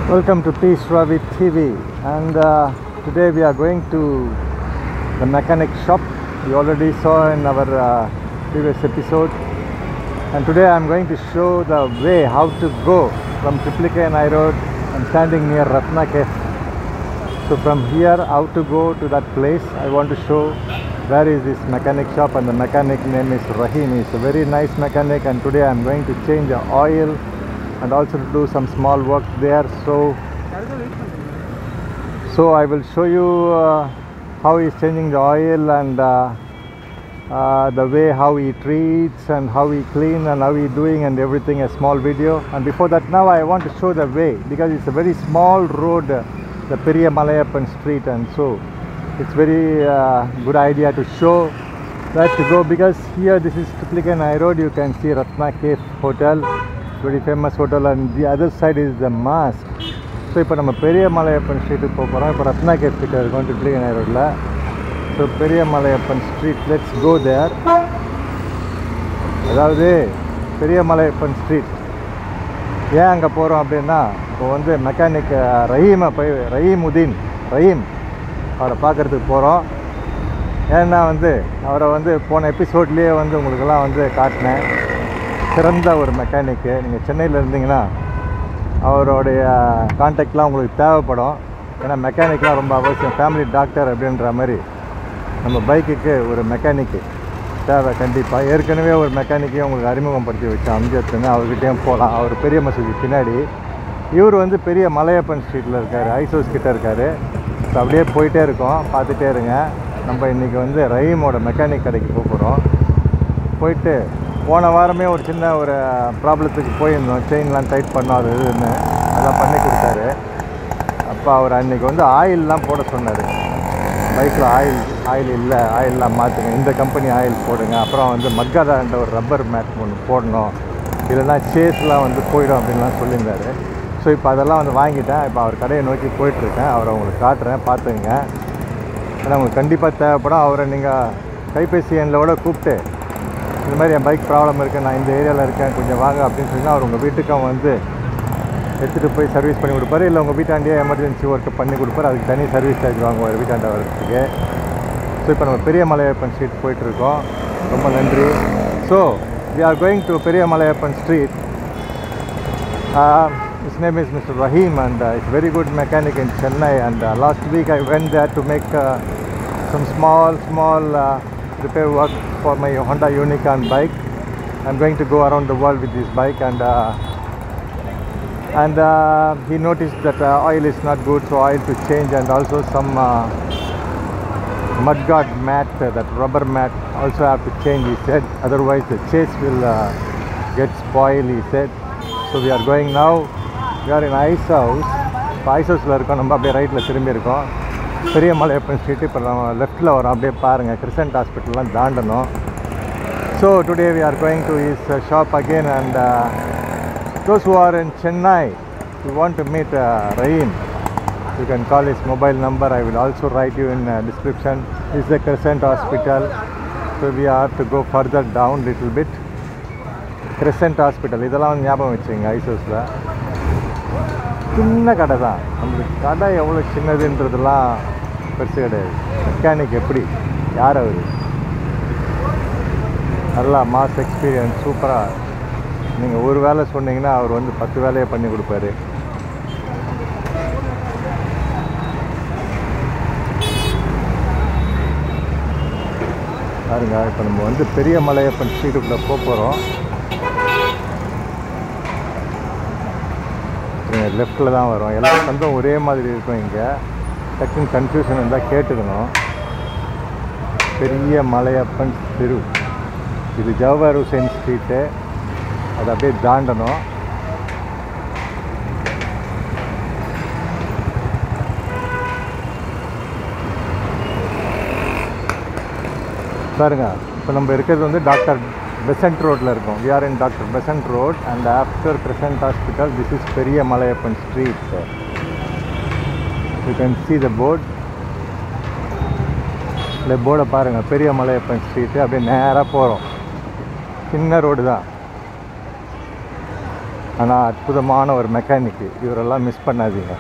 Welcome to Peace Ravi TV, and today we are going to the mechanic shop. You already saw in our previous episode, and today I am going to show the way how to go from Triplicane High Road. I'm standing near Ratna Cafe. So from here how to go to that place, I want to show where is this mechanic shop, and the mechanic name is Rahim. He's a very nice mechanic, and today I am going to change the oil and also to do some small work there. So I will show you how he's changing the oil, and the way how he treats and how he clean and how he doing and everything, a small video. And before that, now I want to show the way, because it's a very small road, the Periya Malayappan street, and so it's very good idea to show that to go, because here this is Triplicane High Road. You can see Ratna Cafe Hotel, very famous hotel, and the other side is the mosque. So இப்போ நம்ம பெரிய மலையப்பன் ஸ்ட்ரீட்டுக்கு போக போகிறோம். இப்போ Ratna cafe கிட்ட இருக்கோம் Triplicane high ரோட்டில். So பெரிய மலையப்பன் ஸ்ட்ரீட், லெட்ஸ் கோ தேர். அதாவது பெரிய மலையப்பன் ஸ்ட்ரீட் ஏன் அங்கே போகிறோம் அப்படின்னா, இப்போ வந்து மெக்கானிக் ரஹீமை போய் ரஹீம் அவரை பார்க்குறதுக்கு போகிறோம். ஏன்னா வந்து அவரை வந்து போன எபிசோட்லேயே வந்து உங்களுக்கெல்லாம் வந்து காட்டினேன். சிறந்த ஒரு மெக்கானிக்கு. நீங்கள் சென்னையில் இருந்தீங்கன்னா அவருடைய கான்டாக்ட்லாம் உங்களுக்கு தேவைப்படும். ஏன்னா மெக்கானிக்லாம் ரொம்ப அவசியம். ஃபேமிலி டாக்டர் அப்படின்ற மாதிரி நம்ம பைக்குக்கு ஒரு மெக்கானிக்கு தேவை கண்டிப்பாக. ஏற்கனவே ஒரு மெக்கானிக்கையும் உங்களுக்கு அறிமுகப்படுத்தி வச்சோம், அம்ஜத்துன்னு. அவர்கிட்டையும் போகலாம். அவர் பெரிய மசூதி பின்னாடி. இவர் வந்து பெரிய மலையப்பன் ஸ்ட்ரீட்டில் இருக்கார், ஐசோஸ் கிட்டே இருக்கார். ஸோ அப்படியே போயிட்டே இருக்கோம், பார்த்துட்டே இருங்க. நம்ம இன்றைக்கி வந்து ரஹீமோட மெக்கானிக் கடைக்கு போகிறோம். போயிட்டு போன வாரமே ஒரு சின்ன ஒரு ப்ராப்ளத்துக்கு போயிருந்தோம். செயின்லாம் டைட் பண்ணோம், அது இதுன்னு அதெல்லாம் பண்ணி கொடுத்தாரு. அப்போ அவர் அன்றைக்கி வந்து ஆயிலெலாம் போட சொன்னார். பைக்கில் ஆயில் இல்லை, ஆயிலெலாம் மாற்றுங்க, இந்த கம்பெனி ஆயில் போடுங்க. அப்புறம் வந்து மட்காதான்ற ஒரு ரப்பர் மேட் ஒன்று போடணும், இல்லைன்னா சேஸ்லாம் வந்து போயிடும் அப்படின்லாம் சொல்லியிருந்தார். ஸோ இப்போ அதெல்லாம் வந்து வாங்கிட்டேன். இப்போ அவர் கடையை நோக்கி போயிட்டுருக்கேன். அவரை உங்களுக்கு காட்டுறேன், பார்த்துங்க. ஏன்னா உங்களுக்கு கண்டிப்பாக தேவைப்படும். அவரை நீங்கள் கைபேசி எண்ணோட கூப்பிட்டு, இந்த மாதிரி என் பைக் ப்ராப்ளம் இருக்குது, நான் இந்த ஏரியாவில் இருக்கேன், கொஞ்சம் வாங்க அப்படின்னு சொன்னால் அவர் உங்கள் வீட்டுக்கும் வந்து எடுத்துகிட்டு போய் சர்வீஸ் பண்ணி கொடுப்பாரு. இல்லை உங்கள் வீட்டாண்டியே எமர்ஜென்சி ஒர்க்கு பண்ணி கொடுப்பாரு. அதுக்கு தனி சர்வீஸ் சார்ஜ் வாங்குவார் வீட்டாண்ட வரதுக்கு. ஸோ இப்போ நம்ம பெரிய மலையப்பன் ஸ்ட்ரீட் போயிட்டுருக்கோம். ரொம்ப நன்றி. So we are going to பெரிய Malaiyappan street. His name is Mr. Rahim, and he's a very good mechanic in Chennai. And last week I went there to make some small repair work for my Honda Unicorn bike. I'm going to go around the world with this bike, and he noticed that oil is not good, so oil to change, and also some mudguard mat, that rubber mat also have to change, he said. Otherwise the chase will get spoiled, he said. So we are going now. We are in Ice House. இப்போ ice ஹவுஸில் இருக்கோம். நம்ம அப்படியே ரைட்டில் திரும்பி இருக்கோம். பெரிய Malaiyappan street. இப்போ நம்ம லெஃப்ட்டில் வரோம். அப்படியே பாருங்கள், கிறிசன்ட் ஹாஸ்பிட்டல்லாம் தாண்டணும். So today we are going to his shop again, and those who are in Chennai, you want to meet Rahim, you can call his mobile number. I will also write you in description. This is the Crescent Hospital. So we have to go further down little bit. Crescent Hospital இதெல்லாம் வந்து ஞாபகம் வச்சுங்க. Ice ஹவுஸில் சின்ன கடை தான். நம்மளுக்கு கடை எவ்வளோ சின்னதுன்றதுலாம் பெருசு கிடையாது. மெக்கானிக் எப்படி, யார் அவர், நல்லா மாஸ் எக்ஸ்பீரியன்ஸ், சூப்பராக. நீங்கள் ஒரு வேலை சொன்னீங்கன்னா அவர் வந்து 10 வேலையை பண்ணி கொடுப்பாரு. பாருங்க, இப்போ நம்ம வந்து பெரிய மலையப்பன் ஸ்ட்ரீட்டுக்குள்ளே போகிறோம். லெஃப்ட்டில் தான் வரும். எல்லா சந்தும் ஒரே மாதிரி இருக்கும். இங்கே டக்குன்னு கன்ஃபியூஷன் இருந்தால் கேட்டுக்கணும். பெரிய மலையப்பன் தெரு, இது ஜவஹர் ஹுசைன் ஸ்ட்ரீட்டு. அதை அப்படியே தாண்டணும். பாருங்க, இப்போ நம்ம இருக்கிறது வந்து டாக்டர் பெசன்ட் ரோட்டில் இருக்கும். We are in Dr. Besant Road, and after Crescent Hospital, this is Periya Malayappan Street. You can see the board. இல்லை போர்டை பாருங்கள், பெரிய மலையப்பன் ஸ்ட்ரீட்டு. அப்படியே நேராக போகிறோம். சின்ன ரோடு தான். ஆனால் அற்புதமான ஒரு மெக்கானிக்கு, இவரெல்லாம் மிஸ் பண்ணாதீங்க.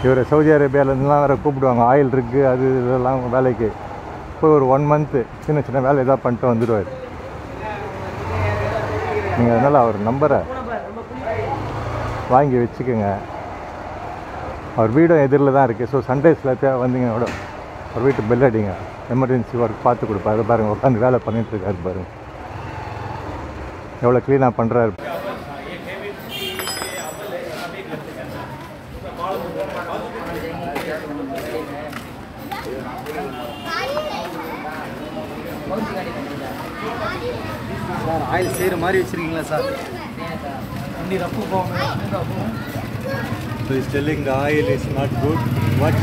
இவர் சவுதி அரேபியாவிலேருந்துலாம் வேறு கூப்பிடுவாங்க, ஆயில் இருக்குது அது இதெல்லாம் வேலைக்கு. இப்போ ஒரு 1 மந்த்து சின்ன சின்ன வேலை எதாவது பண்ணிட்டு வந்துடுவார். நீங்கள் அதனால் அவர் நம்பரை வாங்கி வச்சுக்கோங்க. அவர் வீடும் எதிரில் தான் இருக்குது. ஸோ சண்டேஸில் வந்தீங்க கூட அவர் வீட்டு பெல் அடிங்க, எமர்ஜென்சி ஒர்க் பார்த்து கொடுப்பாரு. பாருங்கள் உட்காந்து வேலை பண்ணிகிட்ருக்காரு பாருங்கள், எவ்வளோ க்ளீனாக பண்ணுறாரு. சார் ஆயில் செய்கிற மாதிரி வச்சுருக்கீங்களா சார்? இன்னி ரப்பு போகும். So he's telling the oil is not good. What?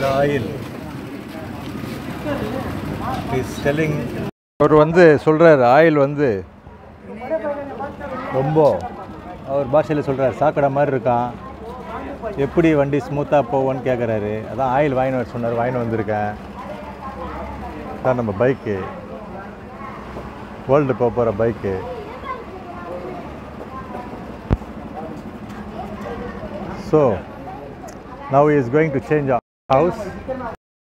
The oil. He's telling. அவர் வந்து சொல்கிறார் ஆயில் வந்து ரொம்ப, அவர் பாஷையில் சொல்கிறார் சாக்கடை மாதிரி இருக்கான், எப்படி வண்டி ஸ்மூத்தாக போவோன்னு கேட்குறாரு. அதான் ஆயில் வாங்கின்னு வர சொன்னார், வாங்கின்னு வந்திருக்கேன். தான் நம்ம பைக்கு, வேர்ல்டு போகிற bike. So now he is going to change our house.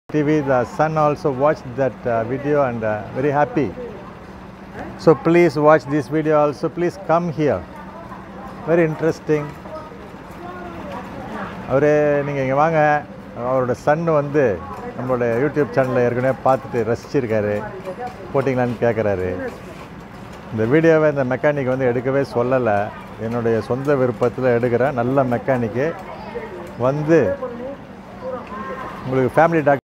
TV, the son also watched that video and very happy. So please watch this video also. Please come here. Very interesting. அவரே நீங்கள் இங்கே வாங்க. அவரோட Sun வந்து நம்மளோட YouTube சேனலில் ஏற்கனவே பார்த்துட்டு ரசிச்சிருக்காரு, போட்டிங்களான்னு கேட்குறாரு. இந்த வீடியோவை இந்த மெக்கானிக் வந்து எடுக்கவே சொல்லலை, என்னுடைய சொந்த விருப்பத்தில் எடுக்கிறேன். நல்ல மெக்கானிக்கு வந்து உங்களுக்கு ஃபேமிலி டாக்டர்.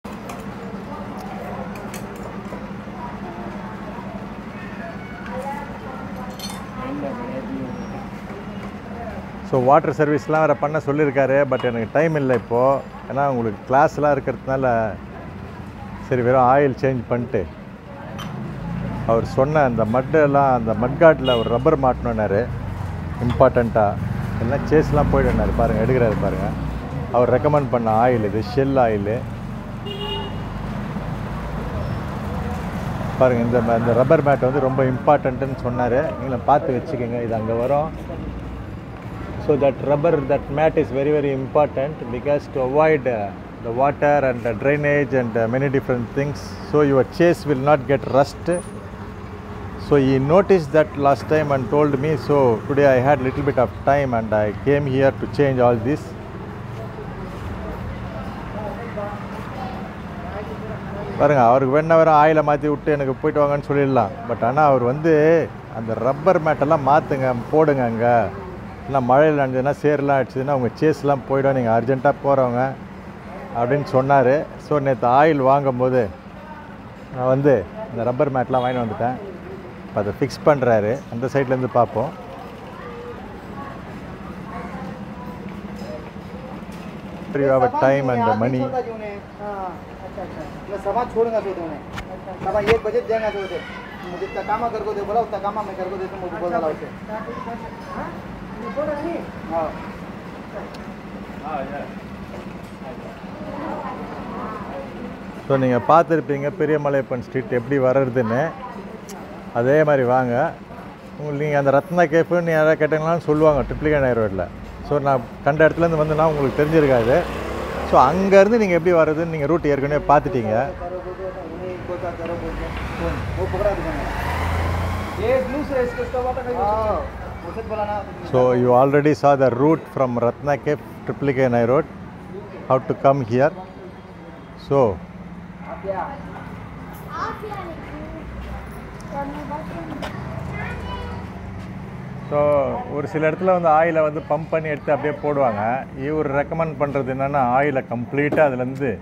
ஸோ வாட்டர் சர்வீஸ்லாம் வேறு பண்ண சொல்லியிருக்காரு. பட் எனக்கு டைம் இல்லை இப்போது, ஏன்னா உங்களுக்கு கிளாஸ்லாம் இருக்கிறதுனால சரி வெறும் ஆயில் சேஞ்ச் பண்ணிட்டு அவர் சொன்ன அந்த மட்டெல்லாம், அந்த மட்காட்டில் ஒரு ரப்பர் மாட்டணுன்னாரு இம்பார்ட்டண்ட்டாக. எல்லாம் சேஸ்லாம் போய்டுனார் பாருங்கள், எடுக்கிறாரு பாருங்கள். அவர் ரெக்கமெண்ட் பண்ண ஆயில் இது, ஷெல் ஆயிலு பாருங்கள். இந்த ரப்பர் மேட் வந்து ரொம்ப இம்பார்ட்டண்ட்டுன்னு சொன்னார். நீங்கள பார்த்து வச்சுக்கோங்க, இது அங்கே வரும். So that rubber, that mat is very very important because to avoid the water and the drainage and many different things, so your chase will not get rust. So he noticed that last time and told me. So today I had little bit of time and I came here to change all this. பாருங்க, அவருக்கு வேணா வேறு ஆயிலை மாற்றி விட்டு எனக்கு போய்ட்டு வாங்கன்னு சொல்லிடலாம். பட் ஆனால் அவர் வந்து அந்த ரப்பர் மேட்டெல்லாம் மாற்றுங்க, போடுங்க அங்கே. இல்லை மழையில் நனைஞ்சதுன்னா சேரெலாம் அடிச்சதுன்னா உங்கள் சேஸ்லாம் போய்டும், நீங்கள் அர்ஜென்ட்டாக போகிறவங்க அப்படின்னு சொன்னார். ஸோ நேற்று ஆயில் வாங்கும் போது நான் வந்து இந்த ரப்பர் மேட்லாம் வாங்கிட்டு வந்துட்டேன். இப்போ அதை ஃபிக்ஸ் பண்ணுறாரு. அந்த சைட்லேருந்து பார்ப்போம். You have a time and the money. समाज छोड़ूंगा तो उन्हें सवा 1 बजे जाएगा तो उसे मुझे जितना काम कर को दे बोला उतना काम मैं कर को दे तो मुझे बोल रहा उसे हां ஸோ நீங்கள் பார்த்துருப்பீங்க பெரியமலையப்பன் ஸ்ட்ரீட் எப்படி வர்றதுன்னு. அதே மாதிரி வாங்க. உங்களுக்கு நீங்கள் அந்த ரத்னா கேஃப்னு யாராவது கேட்டிங்களான்னு சொல்லுவாங்க ட்ரிப்ளிகே நகர் ரோட்டில். ஸோ நான் கண்ட இடத்துலேருந்து வந்துன்னா உங்களுக்கு தெரிஞ்சிருக்காது. ஸோ அங்கேருந்து நீங்கள் எப்படி வர்றதுன்னு நீங்கள் ரூட் ஏற்கனவே பார்த்துட்டீங்க. So you already saw the route from Ratna Cave, Triplicate Nai Road, how to come here. So ஒரு சில இடத்துல வந்து ஆயிலை வந்து பம்ப் பண்ணி எடுத்து அப்படியே போடுவாங்க. இவர் ரெக்கமெண்ட் பண்ணுறது என்னென்னா ஆயிலை கம்ப்ளீட்டாக அதுலேருந்து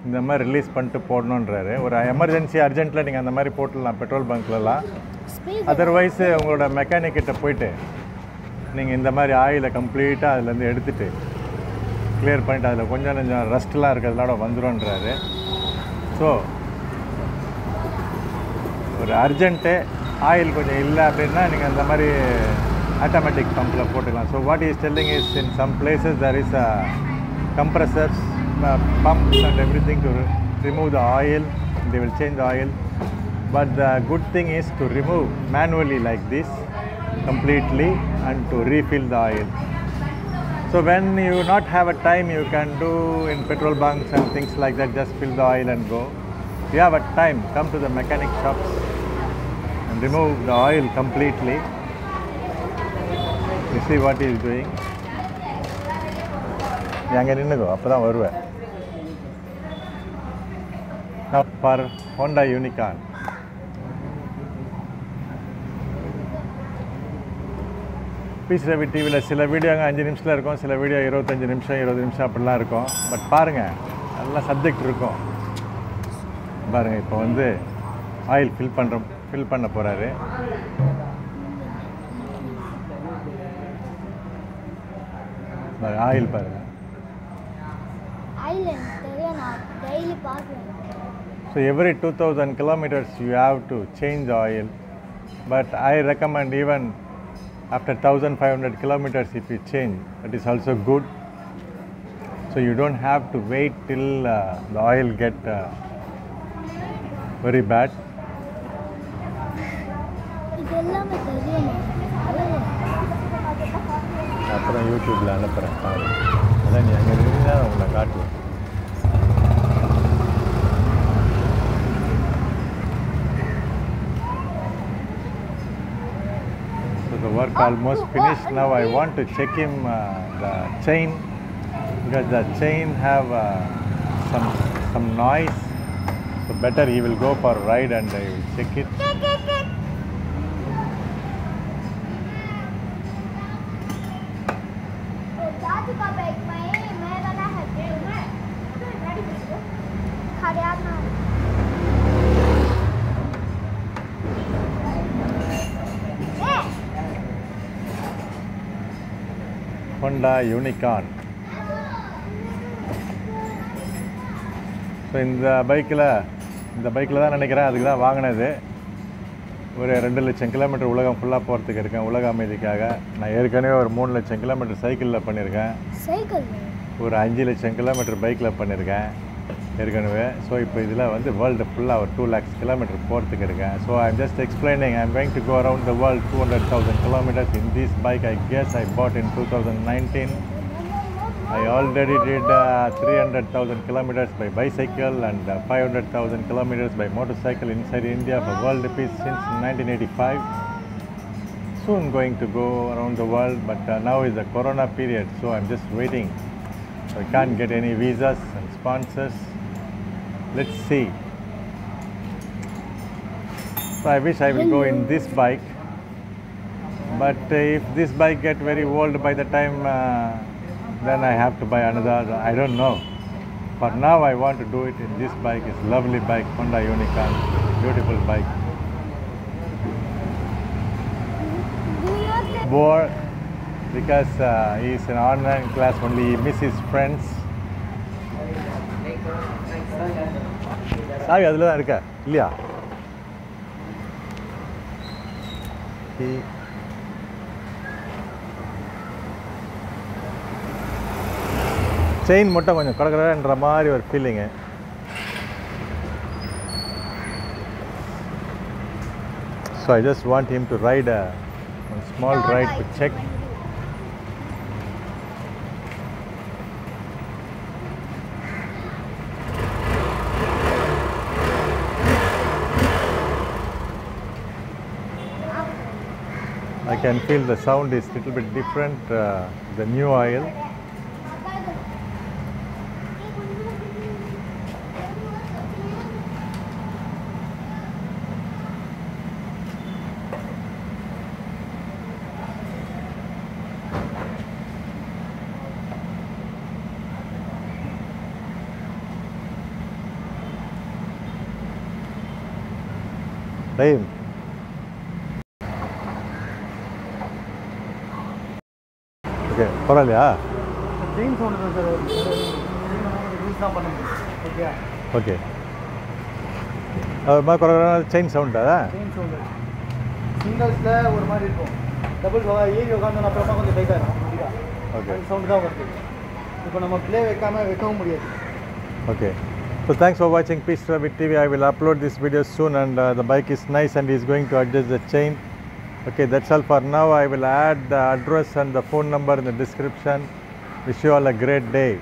இந்த மாதிரி ரிலீஸ் பண்ணிட்டு போடணுன்றாரு. ஒரு எமர்ஜென்சி அர்ஜென்ட்டில் நீங்கள் அந்த மாதிரி போட்டுடலாம் பெட்ரோல் பங்க்லலாம். அதர்வைஸ் உங்களோட மெக்கானிக்கிட்ட போயிட்டு நீங்கள் இந்த மாதிரி ஆயிலை கம்ப்ளீட்டாக அதுலேருந்து எடுத்துகிட்டு கிளியர் பண்ணிவிட்டு அதில் கொஞ்சம் ரஸ்ட்லாம் இருக்கிறதுனால வந்துடும்ன்றாரு. ஸோ ஒரு அர்ஜென்ட்டு ஆயில் கொஞ்சம் இல்லை அப்படின்னா நீங்கள் அந்த மாதிரி ஆட்டோமேட்டிக் பம்பில் போட்டுக்கலாம். So what is telling is in some places there is a compressors, pumps and everything to remove the oil they will change the oil. But the good thing is to remove manually like this completely and to refill the oil. So when you not have a time, you can do in petrol bunks and things like that, just fill the oil and go. If you have a time, come to the mechanic shops and remove the oil completely. You see what he is doing. அங்கே நின்றுக்கோ அப்போ தான் வருவேன். For Honda Unicorn. பீஸ் ரவி டிவியில் சில வீடியோங்க 5 நிமிஷத்தில் இருக்கும், சில வீடியோ 25 நிமிஷம் 20 நிமிஷம் அப்படிலாம் இருக்கும். பட் பாருங்கள், நல்லா சப்ஜெக்ட் இருக்கும். பாருங்கள், இப்போ வந்து ஆயில் ஃபில் பண்ண போகிறாரு. ஆயில் பாருங்கள். So every 2000 kilometers you have to change the oil, but I recommend even after 1500 kilometers if you change, that is also good. So you don't have to wait till the oil get very bad. அப்புறம் யூடியூப்பில் அனுப்புகிறேன் பாரு. அதான் நீ அங்கே இருந்தால் உங்களை காட்டுவேன். So the work almost finished. Now I want to check him the chain, because the chain have some noise. So better he will go for a ride and I will check it. Honda Unicorn. So இந்த பைக்கில் தான் நினைக்கிறேன், அதுக்கு தான் வாங்கினது. ஒரு 2 லட்சம் kilometre உலகம் ஃபுல்லாக போகிறதுக்கு இருக்கேன், உலக அமைதிக்காக. நான் ஏற்கனவே ஒரு 3 லட்சம் கிலோமீட்டர் சைக்கிளில் பண்ணியிருக்கேன், ஒரு 5 லட்சம் கிலோமீட்டர் பைக்கில் பண்ணியிருக்கேன் ஏற்கனவே. ஸோ இப்போ இதில் வந்து வேர்ல்டு ஃபுல்லாக ஒரு 2 lakhs கிலோமீட்டர் போகிறதுக்கு இருக்கேன். So I'm just explaining, I'm going to go around the world 200,000 kilometers in this bike. I guess I bought in 2019. I already did 300,000 kilometers by bicycle and 500,000 kilometers by motorcycle inside India for world peace since 1985. Soon going to go around the world, but now is the corona period, so I'm just waiting. So I can't get any visas and sponsors. Let's see. So I wish I will go in this bike, but if this bike get very old by the time then I have to buy another. I don't know. For now I want to do it in this bike. It's lovely bike, Honda Unicorn, beautiful bike. Bored because he is in online class only. He miss his friends. சாவி அதில் தான் இருக்கா இல்லையா? Chain மட்டும் கொஞ்சம் கடற்கடன்ற மாதிரி ஒரு feeling. So I just want him to ride a small ride to check. I can feel the sound is little bit different, the new oil. Time. Okay, பரவாயில்லையா? செயின் சவுண்ட் தான் சார் யூஸ் தான் பண்ண முடியும். Okay okay, அது மாதிரி குறைவான chain சவுண்டா? Chain sound சிங்கிள்ஸில் ஒரு மாதிரி இருக்கும், டபுள் ஏறி உட்காந்து அப்புறமா கொஞ்சம் டைட்டாக இருக்கும். ஓகே, சவுண்டு தான் வருது. இப்போ நம்ம ப்ளே வைக்காமல் வைக்கவும் முடியாது. Okay, So thanks for watching Peace Rabbit TV. I will upload this video soon, and the bike is nice and is going to adjust the chain. Okay, that's all for now. I will add the address and the phone number in the description. Wish you all a great day.